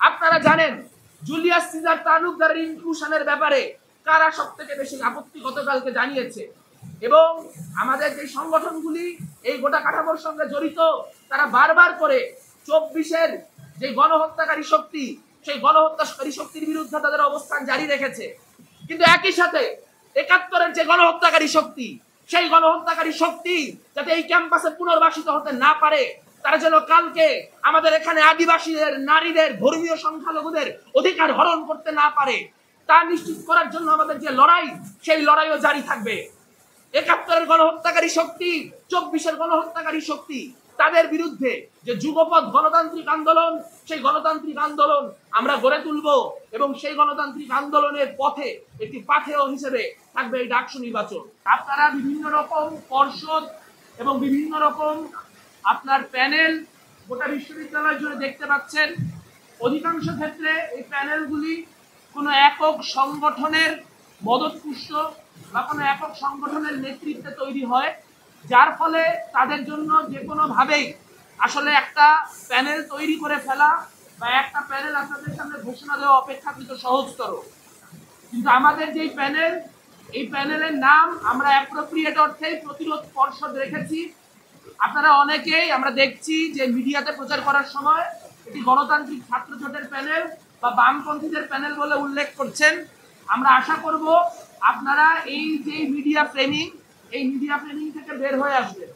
আপনারা জানেন Julius caesar তালুকদারের ইনক্লুশনের ব্যাপারে কারা সবথেকে বেশি আপত্তি গতকালকে জানিয়েছে, এবং আমাদের যে সংগঠনগুলি এই গোটা কাঠামোর সঙ্গে জড়িত তারা বারবার করে 24-এর যে গণহত্যাকারী শক্তি সেই গণহত্যাকারী শক্তির বিরুদ্ধে তাদের অবস্থান জারি রেখেছে। কিন্তু একই সাথে 71-এর যে গণহত্যাকারী শক্তি সেই গণহত্যাকারী শক্তি যাতে এই ক্যাম্পাসে পুনর্বাসিত হতে না পারে, তারা যেন কালকে আমাদের এখানে আদিবাসীদের, নারীদের, ধর্মীয় সংখ্যালঘুদের অধিকার হরণ করতে না পারে, তা নিশ্চিত করার জন্য আমাদের যে লড়াই সেই লড়াইও জারি থাকবে। 71-এর গণহত্যাকারী শক্তি, 24-এর গণহত্যাকারী শক্তি, তাদের বিরুদ্ধে যে যুগপৎ গণতান্ত্রিক আন্দোলন, সেই গণতান্ত্রিক আন্দোলন আমরা গড়ে তুলব এবং সেই গণতান্ত্রিক আন্দোলনের পথে একটি পাথেয় হিসেবে থাকবে এই ডাকসু নির্বাচন। আপনারা বিভিন্ন রকম পর্ষদ এবং বিভিন্ন রকম আপনার প্যানেল গোটা বিশ্ববিদ্যালয় জুড়ে দেখতে পাচ্ছেন। অধিকাংশ ক্ষেত্রে এই প্যানেলগুলি কোনো একক সংগঠনের মদতপুষ্ট বা কোনো একক সংগঠনের নেতৃত্বে তৈরি হয়, যার ফলে তাদের জন্য যে কোনোভাবেই আসলে একটা প্যানেল তৈরি করে ফেলা বা একটা প্যানেল আপনাদের সামনে ঘোষণা দেওয়া অপেক্ষাকৃত সহজতর। কিন্তু আমাদের যেই প্যানেল, এই প্যানেলের নাম আমরা অ্যাপ্রোপ্রিয়েট অর্থেই প্রতিরোধ পর্ষদ রেখেছি। আপনারা অনেকেই আমরা দেখছি যে মিডিয়াতে প্রচার করার সময় এটি গণতান্ত্রিক ছাত্র জোটের প্যানেল বা বামপন্থীদের প্যানেল বলে উল্লেখ করছেন। আমরা আশা করব আপনারা এই যে মিডিয়া ফ্রেমিং, এই মিডিয়া ফ্রেমিং থেকে বের হয়ে আসবেন।